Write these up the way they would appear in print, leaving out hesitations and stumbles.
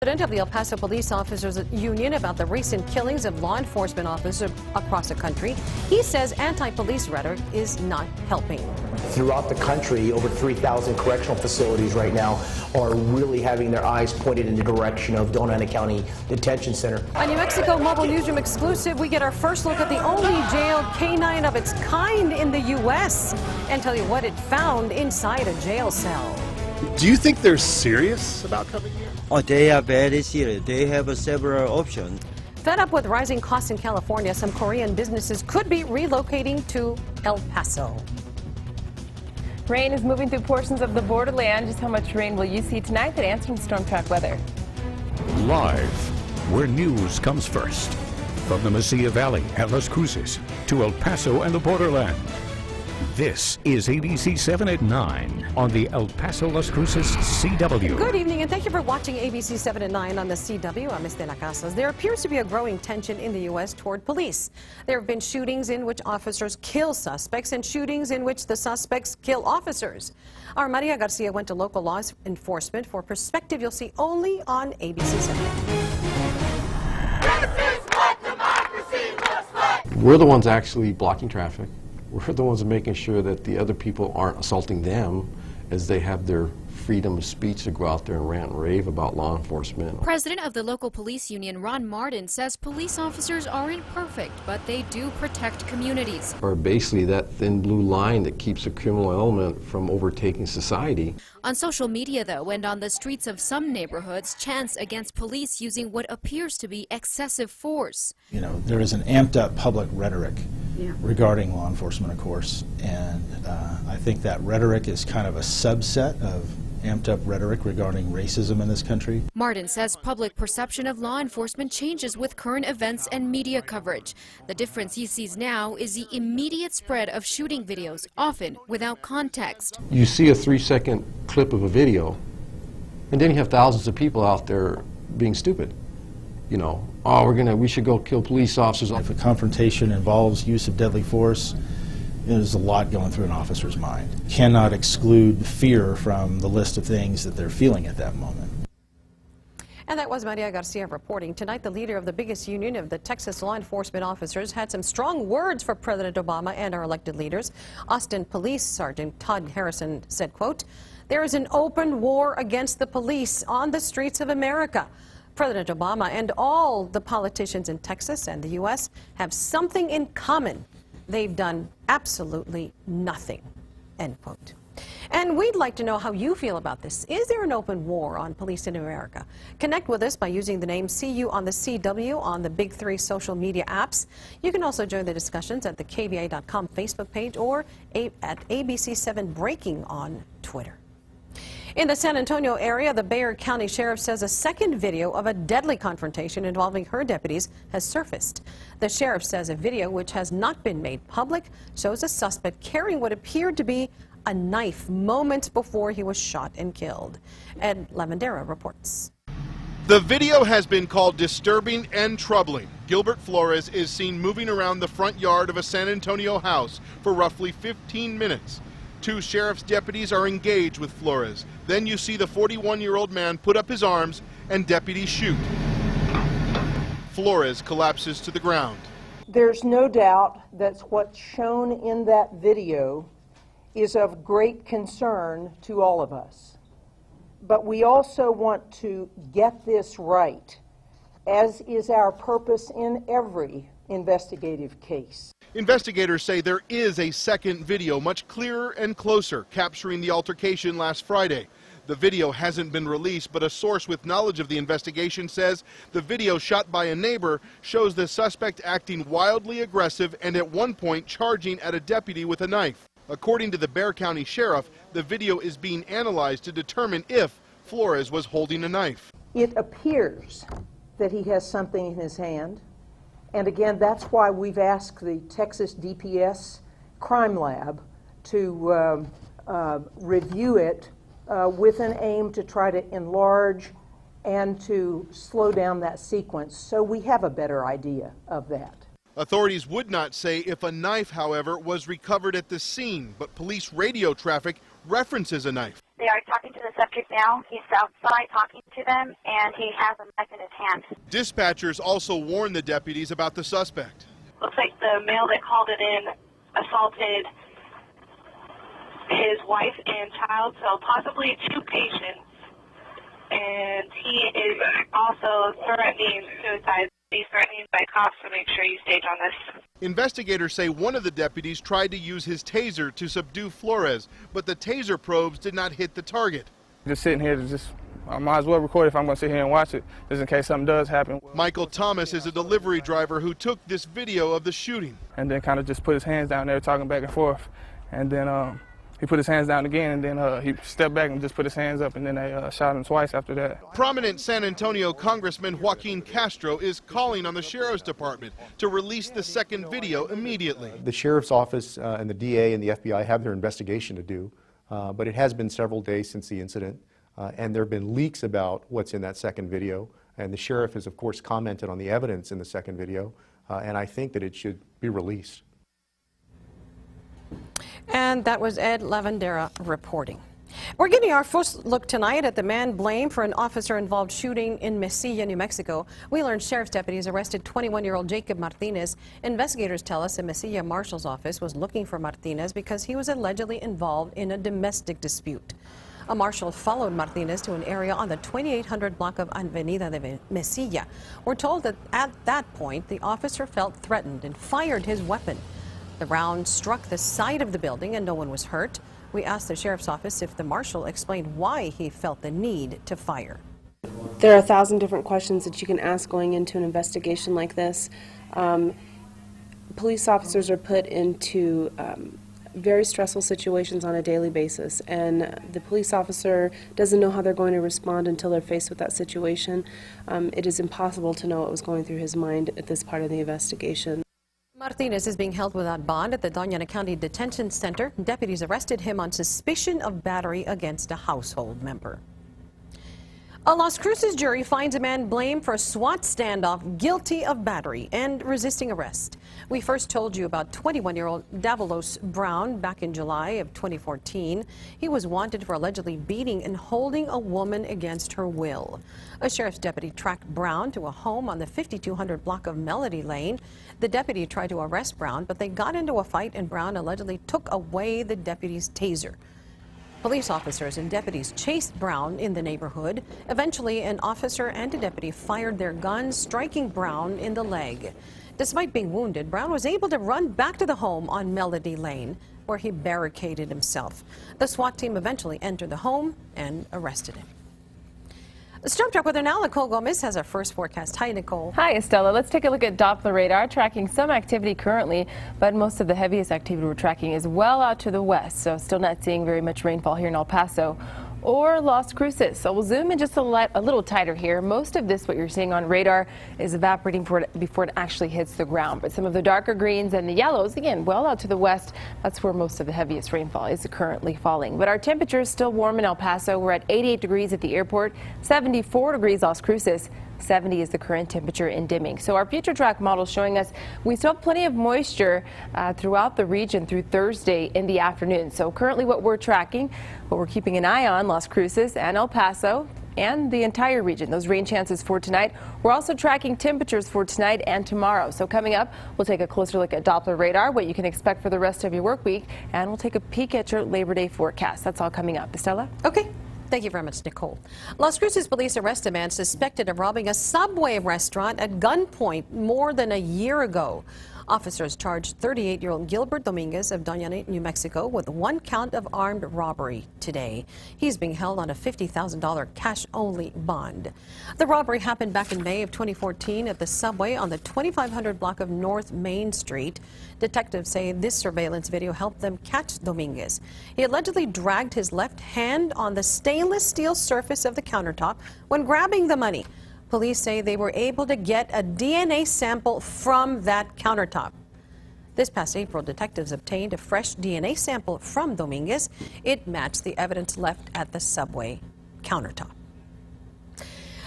President of the El Paso Police Officers Union about the recent killings of law enforcement officers across the country. He says anti-police rhetoric is not helping. Throughout the country, over 3,000 correctional facilities right now are really having their eyes pointed in the direction of Doña County Detention Center. A New Mexico Mobile Newsroom exclusive, we get our first look at the only jail canine of its kind in the U.S. and tell you what it found inside a jail cell. Do you think they're serious about coming here? Oh, they are very serious. They have several options. Fed up with rising costs in California, some Korean businesses could be relocating to El Paso. Rain is moving through portions of the borderland. Just how much rain will you see tonight? That answer from StormTrack Weather. Live, where news comes first. From the Mesilla Valley and Las Cruces to El Paso and the borderland. This is ABC-7 at 9 on the El Paso Las Cruces CW. Good evening and thank you for watching ABC-7 at 9 on the CW. I'm Estela Casas. There appears to be a growing tension in the U.S. toward police. There have been shootings in which officers kill suspects and shootings in which the suspects kill officers. Our Maria Garcia went to local law enforcement for perspective you'll see only on ABC-7. This is what democracy looks like. We're the ones actually blocking traffic. We're the ones making sure that the other people aren't assaulting them as they have their freedom of speech to go out there and rant and rave about law enforcement. President of the local police union, Ron Martin, says police officers aren't perfect, but they do protect communities. Or basically that thin blue line that keeps a criminal element from overtaking society. On social media, though, and on the streets of some neighborhoods, chants against police using what appears to be excessive force. You know, there is an amped up public rhetoric regarding law enforcement, of course, and I think that rhetoric is kind of a subset of amped up rhetoric regarding racism in this country. Martin says public perception of law enforcement changes with current events and media coverage. The difference he sees now is the immediate spread of shooting videos, often without context. You see a 3-second clip of a video, and then you have thousands of people out there being stupid. You know, oh, we should go kill police officers. If a confrontation involves use of deadly force, there's a lot going through an officer's mind. Cannot exclude fear from the list of things that they're feeling at that moment. And that was Maria Garcia reporting. Tonight, the leader of the biggest union of the Texas law enforcement officers had some strong words for President Obama and our elected leaders. Austin Police Sergeant Todd Harrison said, quote, "There is an open war against the police on the streets of America. President Obama and all the politicians in Texas and the U.S. have something in common. They've done absolutely nothing," end quote. And we'd like to know how you feel about this. Is there an open war on police in America? Connect with us by using the name CU on the CW on the Big 3 social media apps. You can also join the discussions at the KVIA.com Facebook page or at ABC-7 Breaking on Twitter. In the San Antonio area, the Bexar County Sheriff says a second video of a deadly confrontation involving her deputies has surfaced. The sheriff says a video, which has not been made public, shows a suspect carrying what appeared to be a knife moments before he was shot and killed. Ed Lavandera reports. The video has been called disturbing and troubling. Gilbert Flores is seen moving around the front yard of a San Antonio house for roughly 15 minutes. 2 sheriff's deputies are engaged with Flores. Then you see the 41-year-old man put up his arms and deputies shoot. Flores collapses to the ground. There's no doubt that what's shown in that video is of great concern to all of us. But we also want to get this right, as is our purpose in every investigative case. Investigators say there is a second video, much clearer and closer, capturing the altercation last Friday. The video hasn't been released, but a source with knowledge of the investigation says the video shot by a neighbor shows the suspect acting wildly aggressive and at one point charging at a deputy with a knife. According to the Bexar County Sheriff, the video is being analyzed to determine if Flores was holding a knife. It appears that he has something in his hand. And again, that's why we've asked the Texas DPS Crime Lab to review it with an aim to try to enlarge and to slow down that sequence so we have a better idea of that. Authorities would not say if a knife, however, was recovered at the scene, but police radio traffic references a knife. They are talking to the subject now. He's outside talking to them, and he has a knife in his hand. Dispatchers also warned the deputies about the suspect. Looks like the male that called it in assaulted his wife and child, so possibly 2 patients. And he is also threatening suicide. He's threatening by cops, so make sure you stage on this. Investigators say one of the deputies tried to use his taser to subdue Flores, but the taser probes did not hit the target. Just sitting here I might as well record if I'm going to sit here and watch it, just in case something does happen. Michael Thomas is a delivery driver who took this video of the shooting. And then kind of just put his hands down there talking back and forth. And then he put his hands down again, and then he stepped back and just put his hands up, and then they shot him twice after that. Prominent San Antonio Congressman Joaquin Castro is calling on the Sheriff's Department to release the second video immediately. The Sheriff's Office and the DA and the FBI have their investigation to do, but it has been several days since the incident, and there have been leaks about what's in that second video, and the Sheriff has, of course, commented on the evidence in the second video, and I think that it should be released. And that was Ed Lavandera reporting. We're getting our first look tonight at the man blamed for an officer-involved shooting in Mesilla, New Mexico. We learned sheriff's deputies arrested 21-year-old Jacob Martinez. Investigators tell us the Mesilla Marshal's Office was looking for Martinez because he was allegedly involved in a domestic dispute. A marshal followed Martinez to an area on the 2800 block of Avenida de Mesilla. We're told that at that point, the officer felt threatened and fired his weapon. The round struck the side of the building and no one was hurt. We asked the sheriff's office if the marshal explained why he felt the need to fire. There are 1,000 different questions that you can ask going into an investigation like this. Police officers are put into very stressful situations on a daily basis, and the police officer doesn't know how they're going to respond until they're faced with that situation. It is impossible to know what was going through his mind at this part of the investigation. Martinez is being held without bond at the Doña Ana County Detention Center. Deputies arrested him on suspicion of battery against a household member. A Las Cruces jury finds a man blamed for a SWAT standoff guilty of battery and resisting arrest. We first told you about 21-year-old Davalos Brown back in July of 2014. He was wanted for allegedly beating and holding a woman against her will. A sheriff's deputy tracked Brown to a home on the 5200 block of Melody Lane. The deputy tried to arrest Brown, but they got into a fight and Brown allegedly took away the deputy's taser. Police officers and deputies chased Brown in the neighborhood. Eventually, an officer and a deputy fired their guns, striking Brown in the leg. Despite being wounded, Brown was able to run back to the home on Melody Lane, where he barricaded himself. The SWAT team eventually entered the home and arrested him. StormTrack weather now. Nicole Gomez has our first forecast. Hi, Nicole. Hi, Estella. Let's take a look at Doppler radar, tracking some activity currently, but most of the heaviest activity we're tracking is well out to the west, so still not seeing very much rainfall here in El Paso or Las Cruces. So we'll zoom in just a little tighter here. Most of this, what you're seeing on radar, is evaporating before it actually hits the ground. But some of the darker greens and the yellows, again, well out to the west, that's where most of the heaviest rainfall is currently falling. But our temperature is still warm in El Paso. We're at 88 degrees at the airport, 74 degrees Las Cruces. 70 is the current temperature in Deming. So our future track model is showing us we still have plenty of moisture throughout the region through Thursday in the afternoon. So currently what we're tracking, what we're keeping an eye on, Las Cruces and El Paso and the entire region. Those rain chances for tonight. We're also tracking temperatures for tonight and tomorrow. So coming up, we'll take a closer look at Doppler radar, what you can expect for the rest of your work week, and we'll take a peek at your Labor Day forecast. That's all coming up. Estella? Okay. Thank you very much, Nicole. Las Cruces police arrest a man suspected of robbing a Subway restaurant at gunpoint more than a year ago. Officers charged 38-year-old Gilbert Dominguez of Doña Ana, New Mexico, with 1 count of armed robbery today. He's being held on a $50,000 cash-only bond. The robbery happened back in May of 2014 at the Subway on the 2500 block of North Main Street. Detectives say this surveillance video helped them catch Dominguez. He allegedly dragged his left hand on the stainless steel surface of the countertop when grabbing the money. Police say they were able to get a DNA sample from that countertop. This past April, detectives obtained a fresh DNA sample from Dominguez. It matched the evidence left at the Subway countertop.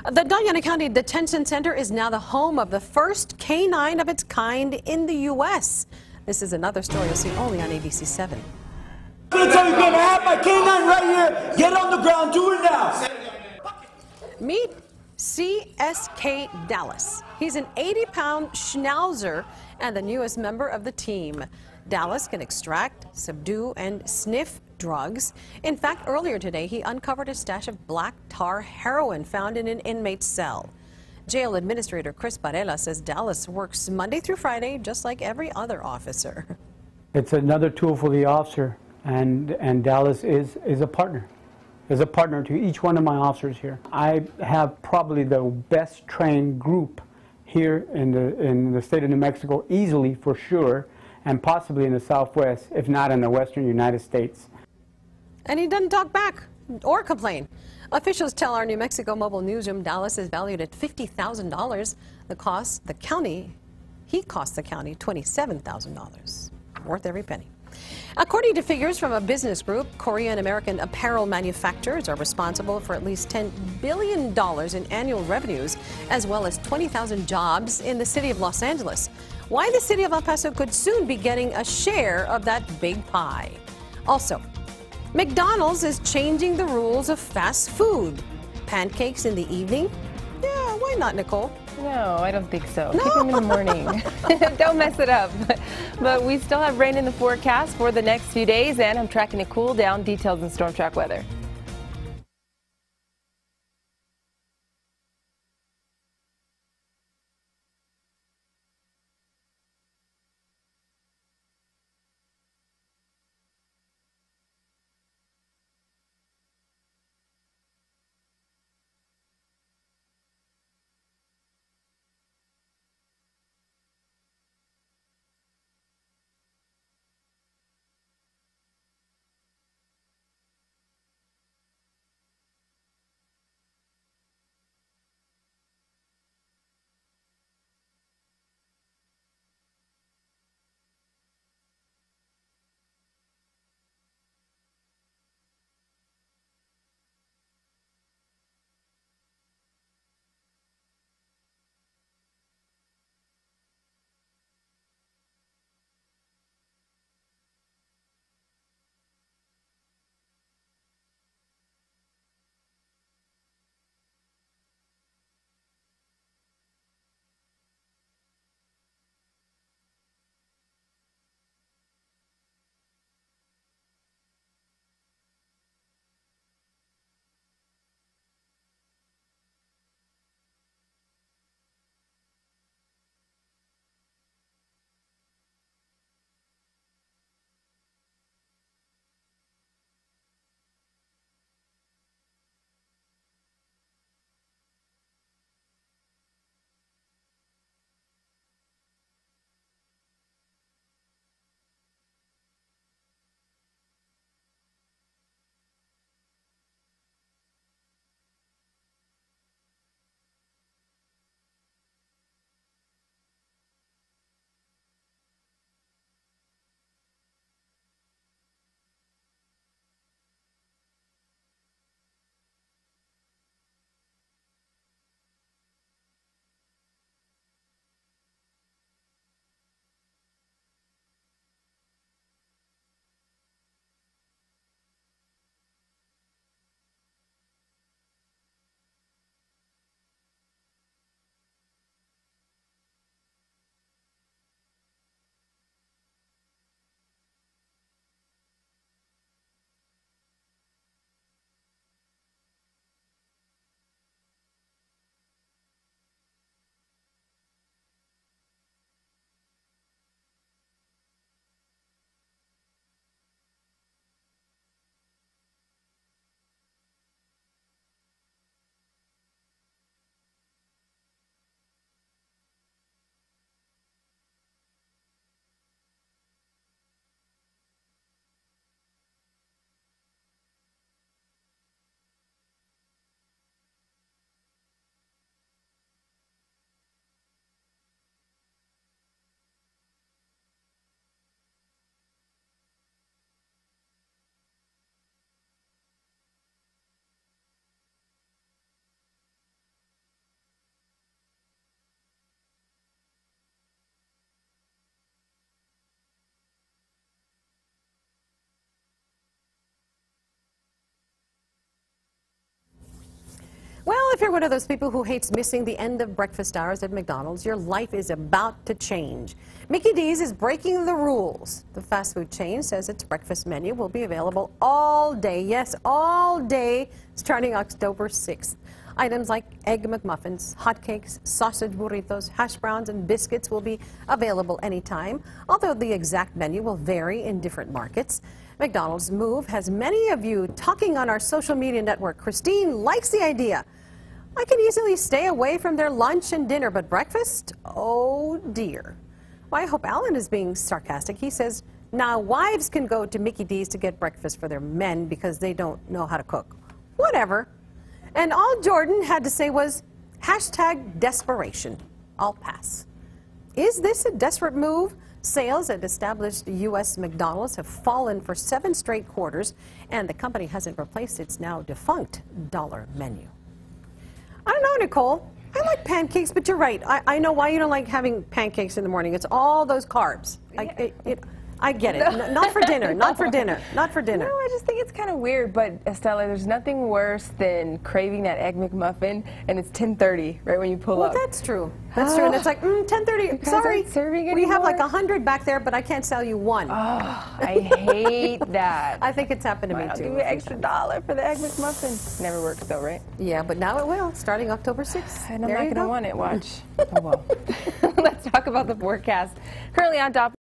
The Doña Ana County Detention Center is now the home of the first K-9 of its kind in the U.S. This is another story you'll see only on ABC-7. I'm gonna you're gonna have my canine right here. Get on the ground, do it now. Meet CSK Dallas. He's an 80-pound schnauzer and the newest member of the team. Dallas can extract, subdue, and sniff drugs. In fact, earlier today, he uncovered a stash of black tar heroin found in an inmate's cell. Jail Administrator Chris Varela says Dallas works Monday through Friday, just like every other officer. It's another tool for the officer, and Dallas is a partner. Is a partner to each one of my officers here. I have probably the best trained group here in the state of New Mexico, easily for sure, and possibly in the Southwest, if not in the Western United States. And he doesn't talk back or complain. Officials tell our New Mexico mobile newsroom Dallas is valued at $50,000. He cost the county $27,000. Worth every penny. According to figures from a business group, Korean-American apparel manufacturers are responsible for at least $10 billion in annual revenues, as well as 20,000 jobs in the city of Los Angeles. Why the city of El Paso could soon be getting a share of that big pie. Also, McDonald's is changing the rules of fast food. Pancakes in the evening? Yeah, why not, Nicole? No, I don't think so. No. Keep them in the morning. Don't mess it up. But we still have rain in the forecast for the next few days, and I'm tracking a cool down. Details in StormTrack weather. if you're one of those people who hates missing the end of breakfast hours at McDonald's, your life is about to change. Mickey D's is breaking the rules. The fast food chain says its breakfast menu will be available all day. Yes, all day, starting October 6th. Items like Egg McMuffins, hotcakes, sausage burritos, hash browns, and biscuits will be available anytime, although the exact menu will vary in different markets. McDonald's move has many of you talking on our social media network. Christine likes the idea. I can easily stay away from their lunch and dinner, but breakfast? Oh dear. Well, I hope Alan is being sarcastic. He says, now wives can go to Mickey D's to get breakfast for their men because they don't know how to cook. Whatever. And all Jordan had to say was, #desperation. I'll pass. Is this a desperate move? Sales at established U.S. McDonald's have fallen for 7 straight quarters, and the company hasn't replaced its now defunct dollar menu. I don't know, Nicole. I like pancakes, but you're right. I know why you don't like having pancakes in the morning. It's all those carbs. I get it. No. Not for dinner. Not for dinner. Not for dinner. No, I just think it's kind of weird. But Estella, there's nothing worse than craving that Egg McMuffin, and it's 10:30 right when you pull up. Well, that's true. That's true. And it's like 10:30. Sorry, we have like 100 back there, but I can't sell you one. Oh, I hate that. I think it's happened to me too. I'll give you an extra $1 for the Egg McMuffin. Never works though, right? Yeah, but now it will, starting October 6th. And I'm not going to want it. Watch. Oh well. Let's talk about the forecast. Currently on top.